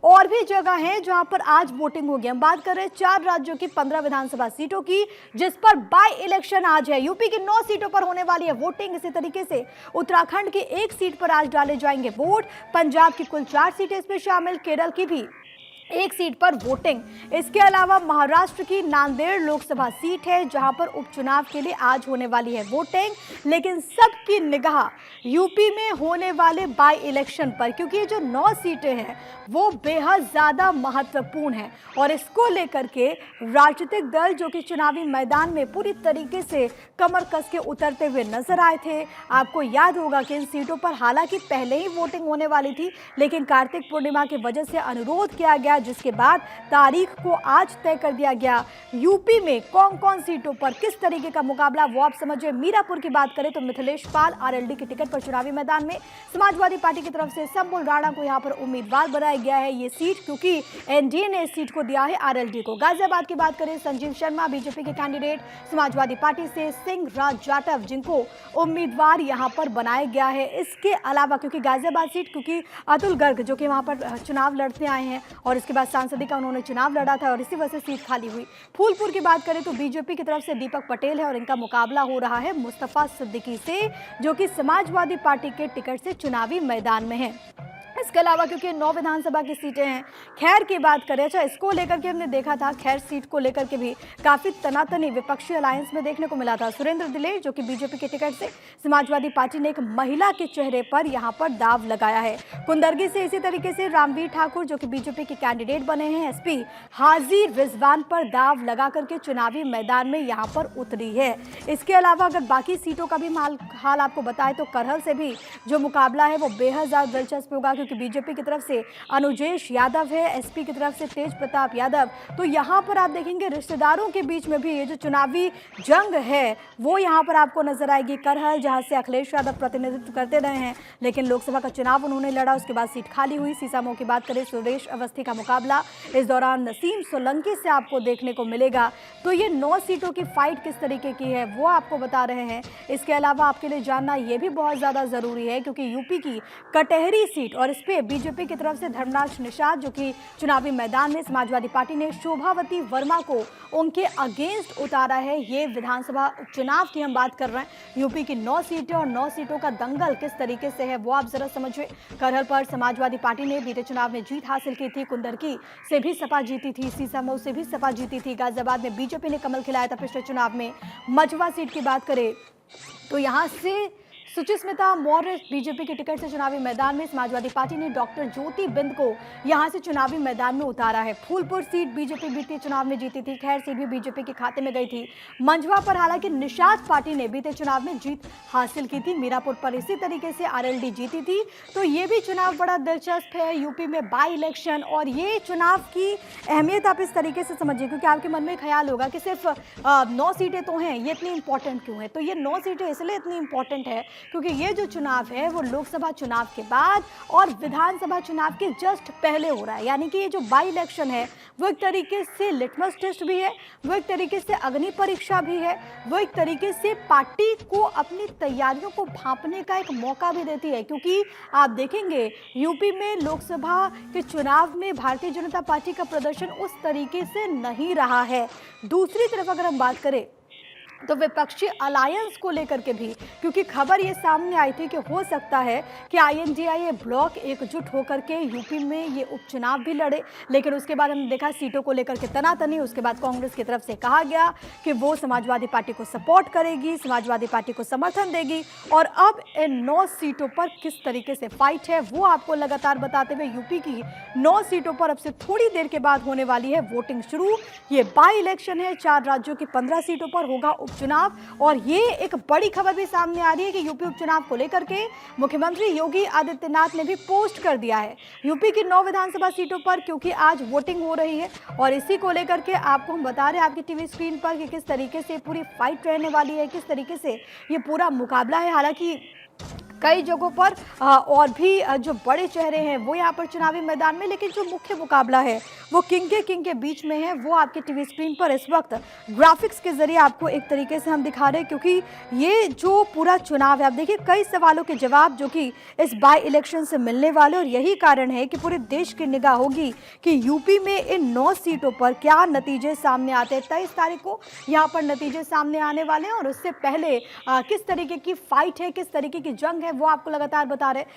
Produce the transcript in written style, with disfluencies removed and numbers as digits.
और भी जगह हैं जहां पर आज वोटिंग होगी। हम बात कर रहे हैं 4 राज्यों की 15 विधानसभा सीटों की, जिस पर बाय इलेक्शन आज है। यूपी की 9 सीटों पर होने वाली है वोटिंग। इसी तरीके से उत्तराखंड की 1 सीट पर आज डाले जाएंगे वोट। पंजाब की कुल 4 सीटें इसमें शामिल, केरल की भी 1 सीट पर वोटिंग। इसके अलावा महाराष्ट्र की नांदेड़ लोकसभा सीट है जहां पर उपचुनाव के लिए आज होने वाली है वोटिंग। लेकिन सबकी निगाह यूपी में होने वाले बाय इलेक्शन पर, क्योंकि ये जो 9 सीटें हैं वो बेहद ज्यादा महत्वपूर्ण है और इसको लेकर के राजनीतिक दल जो कि चुनावी मैदान में पूरी तरीके से कमर कस के उतरते हुए नजर आए थे। आपको याद होगा कि इन सीटों पर हालांकि पहले ही वोटिंग होने वाली थी, लेकिन कार्तिक पूर्णिमा की वजह से अनुरोध किया गया, जिसके बाद तारीख को आज तय कर दिया गया। यूपी में कौन कौन सीटों पर किस तरीके का मुकाबला वो आप समझिए। मीरापुर की बात करें तो मिथिलेश पाल आरएलडी की टिकट पर चुनावी मैदान में, समाजवादी पार्टी की तरफ से संबुल राणा को यहां पर उम्मीदवार बनाया गया है ये सीट, क्योंकि एनडीए ने इस सीट को दिया है आरएलडी को। गाजियाबाद की बात करें, संजीव शर्मा बीजेपी के कैंडिडेट, समाजवादी पार्टी से सिंह राज जाटव जिनको उम्मीदवार यहां पर बनाया गया है। इसके अलावा क्योंकि गाजियाबाद सीट, क्योंकि अतुल गर्ग जो कि वहां पर चुनाव लड़ते आए हैं और इसके बाद सांसदी का उन्होंने चुनाव लड़ा था और इसी वजह से सीट खाली हुई। फूलपुर की बात करें तो बीजेपी की तरफ से दीपक पटेल है और इनका मुकाबला हो रहा है मुस्तफा सिद्दीकी से, जो कि समाजवादी पार्टी के टिकट से चुनावी मैदान में है। इसके अलावा क्योंकि 9 विधानसभा की सीटें हैं, खैर की बात करें, अच्छा इसको लेकर के हमने देखा था, खैर सीट को लेकर के भी काफी तनातनी विपक्षी अलायंस में देखने को मिला था। सुरेंद्र दिलेर जो कि बीजेपी के टिकट से, समाजवादी पार्टी ने एक महिला के चेहरे पर यहां पर दाव लगाया है। कुंदरगी से इसी तरीके से रामवीर ठाकुर जो कि बीजेपी के कैंडिडेट बने हैं, एसपी हाजी रिजवान पर दाव लगा करके चुनावी मैदान में यहां पर उतरी है। इसके अलावा अगर बाकी सीटों का भी हाल आपको बताएं तो करहल से भी जो मुकाबला है वो बेहद ज्यादा दिलचस्प होगा, क्योंकि बीजेपी की तरफ से अनुजेश यादव है, एसपी की तरफ से तेज प्रताप यादव। तो यहां पर आप देखेंगे रिश्तेदारों के बीच में भी ये जो चुनावी जंग है वो यहां पर आपको नजर आएगी। करहल जहां से अखिलेश यादव प्रतिनिधित्व करते रहे हैं, लेकिन लोकसभा का चुनाव उन्होंने लड़ा, उसके बाद सीट खाली हुई। सीसामऊ की बात करें, सुरेश अवस्थी का मुकाबला इस दौरान नसीम सोलंकी से आपको देखने को मिलेगा। तो ये 9 सीटों की फाइट किस तरीके की है वो आपको बता रहे हैं। इसके अलावा आपके लिए जानना ये भी बहुत ज्यादा जरूरी है, क्योंकि यूपी की कटहरी सीट और इस पे बीजेपी की तरफ से धर्मराज निषाद जो कि चुनावी मैदान में, समाजवादी पार्टी ने शोभावती वर्मा को उनके अगेंस्ट उतारा है। ये विधानसभा उपचुनाव की हम बात कर रहे हैं। यूपी की 9 सीटें और 9 सीटों का दंगल किस तरीके से है वो आप जरा समझिए। करहल पर समाजवादी पार्टी ने बीते चुनाव में जीत हासिल की थी, कुंदरकी से भी सपा जीती थी, सीसामऊ से भी सपा जीती थी, गाजियाबाद में बीजेपी ने कमल खिलाया था पिछले चुनाव में। मझवा सीट की बात करें तो यहां से सुचिस्मिता मौर्य बीजेपी के टिकट से चुनावी मैदान में, समाजवादी पार्टी ने डॉक्टर ज्योति बिंद को यहां से चुनावी मैदान में उतारा है। फूलपुर सीट बीजेपी बीते चुनाव में जीती थी, खैर सीट भी बीजेपी के खाते में गई थी। मंझवा पर हालांकि निषाद पार्टी ने बीते चुनाव में जीत हासिल की थी। मीरापुर पर इसी तरीके से आरएलडी जीती थी। तो ये भी चुनाव बड़ा दिलचस्प है, यूपी में बाई इलेक्शन। और ये चुनाव की अहमियत आप इस तरीके से समझिए, क्योंकि आपके मन में ख्याल होगा कि सिर्फ 9 सीटें तो हैं, ये इतनी इंपॉर्टेंट क्यों है। तो ये 9 सीटें इसलिए इतनी इंपॉर्टेंट है क्योंकि ये जो चुनाव है वो लोकसभा चुनाव के बाद और विधानसभा चुनाव के जस्ट पहले हो रहा है। यानी कि ये जो बाई इलेक्शन है वो एक तरीके से लिटमस टेस्ट भी है, वो एक तरीके से अग्नि परीक्षा भी है, वो एक तरीके से पार्टी को अपनी तैयारियों को भांपने का एक मौका भी देती है। क्योंकि आप देखेंगे यूपी में लोकसभा के चुनाव में भारतीय जनता पार्टी का प्रदर्शन उस तरीके से नहीं रहा है। दूसरी तरफ अगर हम बात करें तो विपक्षी अलायंस को लेकर के भी, क्योंकि खबर ये सामने आई थी कि हो सकता है कि आईएनडीआईए ब्लॉक एकजुट होकर के यूपी में ये उपचुनाव भी लड़े, लेकिन उसके बाद हमने देखा सीटों को लेकर के तनातनी। उसके बाद कांग्रेस की तरफ से कहा गया कि वो समाजवादी पार्टी को सपोर्ट करेगी, समाजवादी पार्टी को समर्थन देगी। और अब इन 9 सीटों पर किस तरीके से फाइट है वो आपको लगातार बताते हुए यूपी की 9 सीटों पर अब से थोड़ी देर के बाद होने वाली है वोटिंग शुरू। ये बाई इलेक्शन है, 4 राज्यों की 15 सीटों पर होगा उपचुनाव। और ये एक बड़ी खबर भी सामने आ रही है कि यूपी उपचुनाव को लेकर के मुख्यमंत्री योगी आदित्यनाथ ने भी पोस्ट कर दिया है यूपी की 9 विधानसभा सीटों पर, क्योंकि आज वोटिंग हो रही है। और इसी को लेकर के आपको हम बता रहे हैं आपकी टीवी स्क्रीन पर कि किस तरीके से पूरी फाइट रहने वाली है, किस तरीके से ये पूरा मुकाबला है। हालांकि कई जगहों पर और भी जो बड़े चेहरे हैं वो यहाँ पर चुनावी मैदान में, लेकिन जो मुख्य मुकाबला है वो किंग के बीच में है, वो आपके टीवी स्क्रीन पर इस वक्त ग्राफिक्स के जरिए आपको एक तरीके से हम दिखा रहे हैं, क्योंकि ये जो पूरा चुनाव है, आप देखिए कई सवालों के जवाब जो कि इस बाई इलेक्शन से मिलने वाले, और यही कारण है कि पूरे देश की निगाह होगी कि यूपी में इन 9 सीटों पर क्या नतीजे सामने आते हैं। 23 तारीख को यहाँ पर नतीजे सामने आने वाले हैं, और उससे पहले किस तरीके की फाइट है, किस तरीके की जंग है, वो आपको लगातार बता रहे हैं।